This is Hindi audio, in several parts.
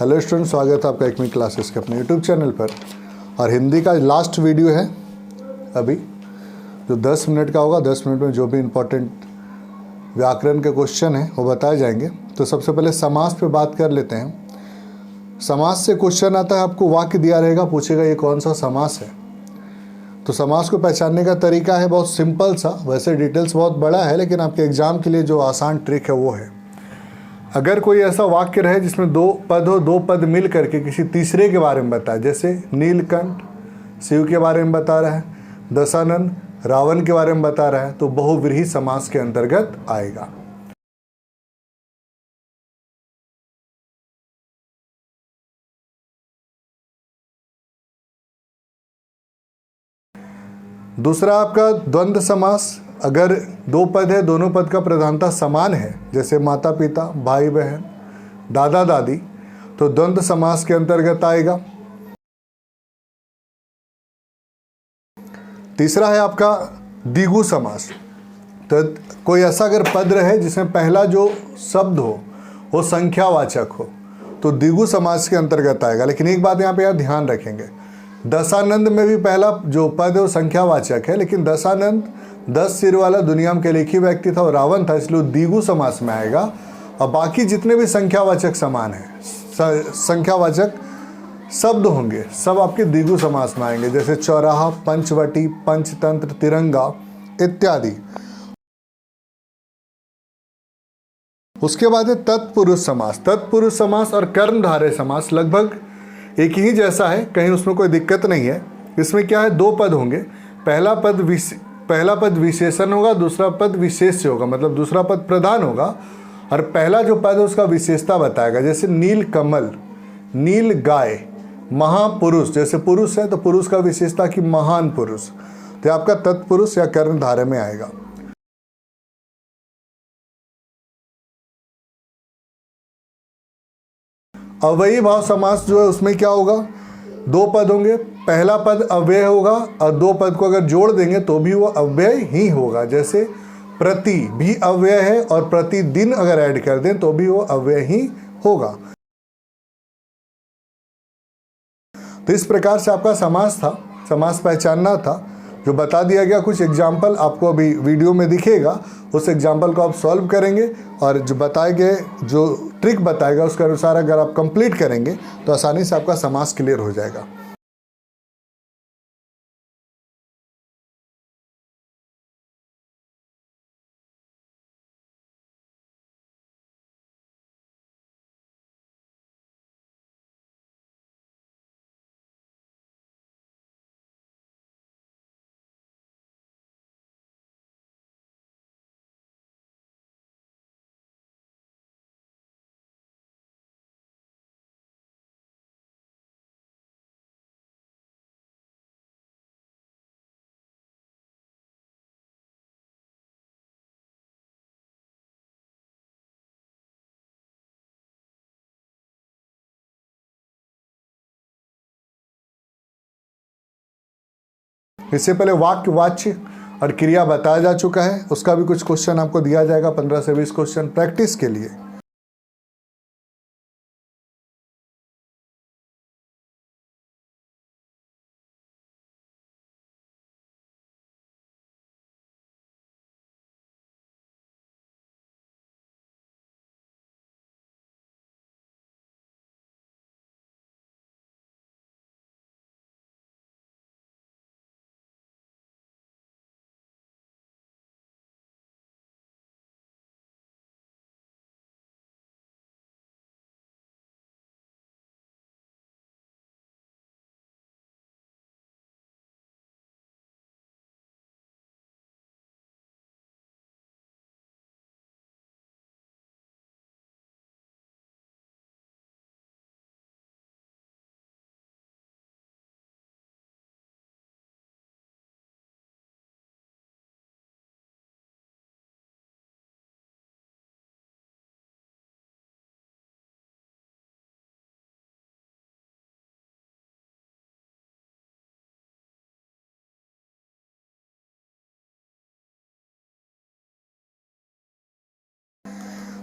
हेलो स्टूडेंट, स्वागत है आपका एकमी क्लासेस के अपने यूट्यूब चैनल पर। और हिंदी का लास्ट वीडियो है अभी, जो 10 मिनट का होगा। 10 मिनट में जो भी इम्पोर्टेंट व्याकरण के क्वेश्चन हैं वो बताए जाएंगे। तो सबसे पहले समास पे बात कर लेते हैं। समास से क्वेश्चन आता है, आपको वाक्य दिया रहेगा, पूछेगा ये कौन सा समास है। तो समास को पहचानने का तरीका है बहुत सिंपल सा, वैसे डिटेल्स बहुत बड़ा है, लेकिन आपके एग्जाम के लिए जो आसान ट्रिक है वो है, अगर कोई ऐसा वाक्य रहे जिसमें दो पद हो, दो पद मिल करके किसी तीसरे के बारे में बताए, जैसे नीलकंठ शिव के बारे में बता रहा है, दशानन रावण के बारे में बता रहा है, तो बहुव्रीहि समास के अंतर्गत आएगा। दूसरा आपका द्वंद्व समास। अगर दो पद है, दोनों पद का प्रधानता समान है, जैसे माता पिता, भाई बहन, दादा दादी, तो द्वंद्व समास के अंतर्गत आएगा। तीसरा है आपका द्विगु समास। तो कोई ऐसा अगर पद रहे जिसमें पहला जो शब्द हो वो संख्यावाचक हो, तो द्विगु समास के अंतर्गत आएगा। लेकिन एक बात यहाँ पे यार ध्यान रखेंगे, दशानंद में भी पहला जो पद है वो संख्यावाचक है, लेकिन दशानंद 10 सिर वाला दुनिया में केवल एक ही व्यक्ति था और रावण था, इसलिए द्विगु समास में आएगा। और बाकी जितने भी संख्यावाचक समान हैं, संख्यावाचक शब्द होंगे, सब आपके द्विगु समास में आएंगे, जैसे चौराहा, पंचवटी, पंचतंत्र, तिरंगा इत्यादि। उसके बाद है तत्पुरुष समास। तत्पुरुष समास और कर्मधारय समास लगभग एक ही जैसा है, कहीं उसमें कोई दिक्कत नहीं है। इसमें क्या है, दो पद होंगे, पहला पद विशेषण होगा, दूसरा पद विशेष्य होगा, मतलब दूसरा पद प्रधान होगा और पहला जो पद है उसका विशेषता बताएगा। जैसे नील कमल, नील गाय, महापुरुष, जैसे पुरुष है तो पुरुष का विशेषता कि महान पुरुष, तो आपका तत्पुरुष या कर्मधारय में आएगा। अव्ययी भाव समास जो है उसमें क्या होगा, दो पद होंगे, पहला पद अव्यय होगा और दो पद को अगर जोड़ देंगे तो भी वो अव्यय ही होगा। जैसे प्रति भी अव्यय है और प्रतिदिन अगर ऐड कर दें तो भी वो अव्यय ही होगा। तो इस प्रकार से आपका समास था, समास पहचानना था, जो बता दिया गया। कुछ एग्जाम्पल आपको अभी वीडियो में दिखेगा, उस एग्जाम्पल को आप सॉल्व करेंगे और जो बताए गए जो ट्रिक बताएगा उसके अनुसार अगर आप कंप्लीट करेंगे तो आसानी से आपका समास क्लियर हो जाएगा। इससे पहले वाक्य, वाच्य और क्रिया बताया जा चुका है, उसका भी कुछ क्वेश्चन आपको दिया जाएगा, 15 से 20 क्वेश्चन प्रैक्टिस के लिए।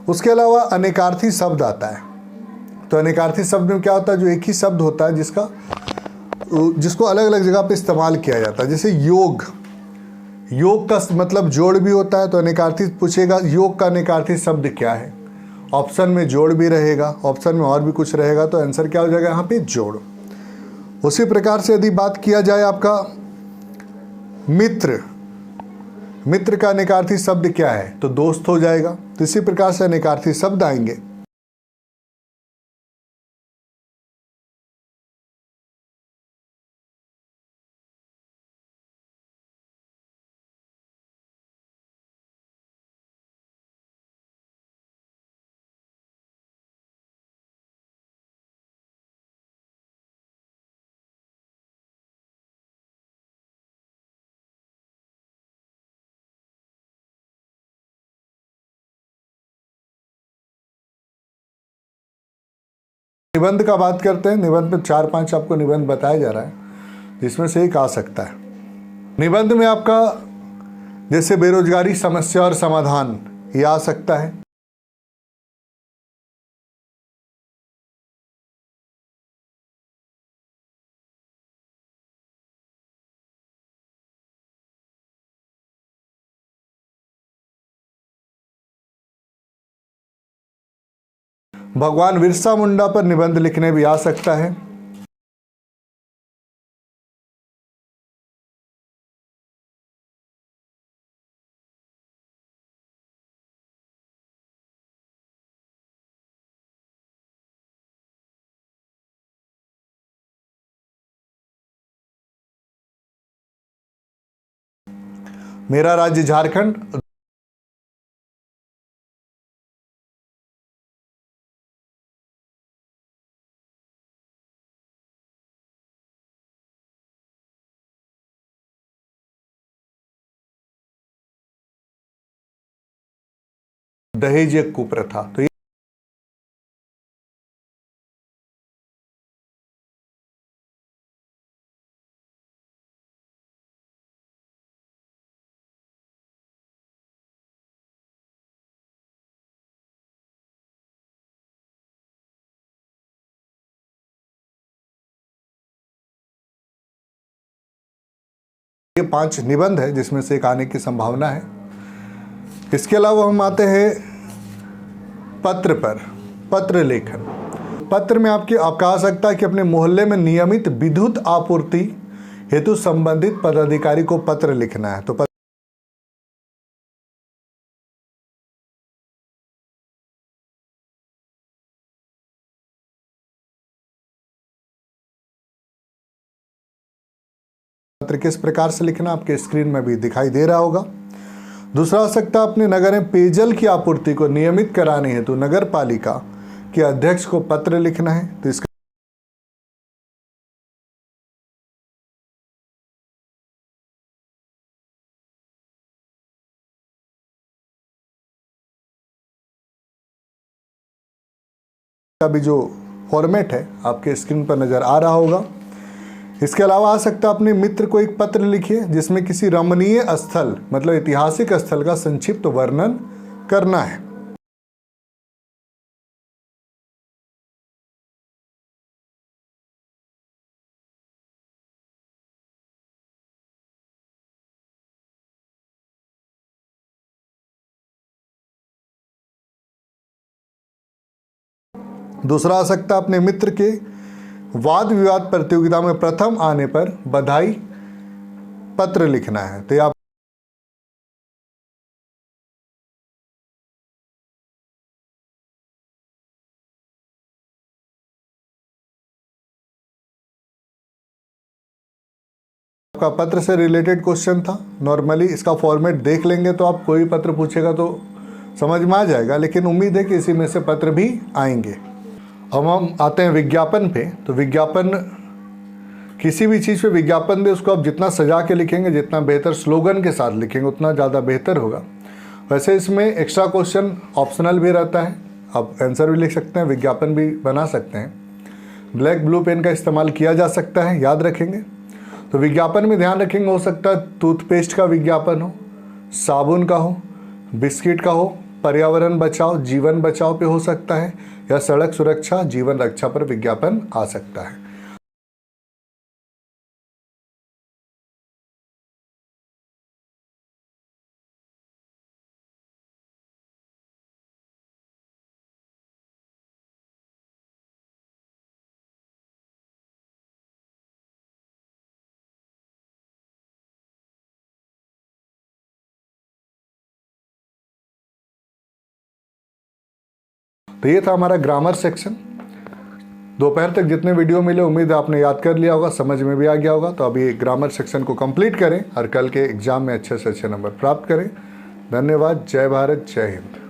उसके अलावा अनेकार्थी शब्द आता है। तो अनेकार्थी शब्द में क्या होता है, जो एक ही शब्द होता है जिसको अलग अलग जगह पे इस्तेमाल किया जाता है। जैसे योग, योग का मतलब जोड़ भी होता है, तो अनेकार्थी पूछेगा योग का अनेकार्थी शब्द क्या है। ऑप्शन में जोड़ भी रहेगा, ऑप्शन में और भी कुछ रहेगा, तो आंसर क्या हो जाएगा यहाँ पे जोड़। उसी प्रकार से यदि बात किया जाए आपका मित्र, मित्र का अनेकार्थी शब्द क्या है, तो दोस्त हो जाएगा। तो इसी प्रकार से अनेकार्थी शब्द आएंगे। निबंध का बात करते हैं। निबंध में 4-5 आपको निबंध बताया जा रहा है, जिसमें से एक आ सकता है। निबंध में आपका जैसे बेरोजगारी समस्या और समाधान, ये आ सकता है। भगवान बिरसा मुंडा पर निबंध लिखने भी आ सकता है। मेरा राज्य झारखंड, दहेज एक कुप्रथा। तो ये 5 निबंध है जिसमें से एक आने की संभावना है। इसके अलावा हम आते हैं पत्र पर, पत्र लेखन। पत्र में आप कहा सकता है कि अपने मोहल्ले में नियमित विद्युत आपूर्ति हेतु संबंधित पदाधिकारी को पत्र लिखना है। तो पत्र किस प्रकार से लिखना आपके स्क्रीन में भी दिखाई दे रहा होगा। दूसरा हो सकता है अपने नगर में पेयजल की आपूर्ति को नियमित कराने हेतु नगर पालिका के अध्यक्ष को पत्र लिखना है। तो इसका भी जो फॉर्मेट है आपके स्क्रीन पर नजर आ रहा होगा। इसके अलावा आ सकता है अपने मित्र को एक पत्र लिखिए जिसमें किसी रमणीय स्थल मतलब ऐतिहासिक स्थल का संक्षिप्त वर्णन करना है। दूसरा आ सकता है अपने मित्र के वाद विवाद प्रतियोगिता में प्रथम आने पर बधाई पत्र लिखना है। तो आप आपका पत्र से रिलेटेड क्वेश्चन था। नॉर्मली इसका फॉर्मेट देख लेंगे तो आप कोई पत्र पूछेगा तो समझ में आ जाएगा, लेकिन उम्मीद है कि इसी में से पत्र भी आएंगे। अब हम आते हैं विज्ञापन पे। तो विज्ञापन, किसी भी चीज़ पे विज्ञापन दे उसको आप जितना सजा के लिखेंगे, जितना बेहतर स्लोगन के साथ लिखेंगे उतना ज़्यादा बेहतर होगा। वैसे इसमें एक्स्ट्रा क्वेश्चन ऑप्शनल भी रहता है, आप आंसर भी लिख सकते हैं, विज्ञापन भी बना सकते हैं। ब्लैक ब्लू पेन का इस्तेमाल किया जा सकता है, याद रखेंगे। तो विज्ञापन में ध्यान रखेंगे, हो सकता है टूथपेस्ट का विज्ञापन हो, साबुन का हो, बिस्किट का हो, पर्यावरण बचाओ जीवन बचाओ पे हो सकता है, या सड़क सुरक्षा जीवन रक्षा पर विज्ञापन आ सकता है। तो ये था हमारा ग्रामर सेक्शन। दोपहर तक जितने वीडियो मिले उम्मीद है आपने याद कर लिया होगा, समझ में भी आ गया होगा। तो अभी ग्रामर सेक्शन को कंप्लीट करें और कल के एग्जाम में अच्छे से अच्छे नंबर प्राप्त करें। धन्यवाद। जय भारत, जय हिंद।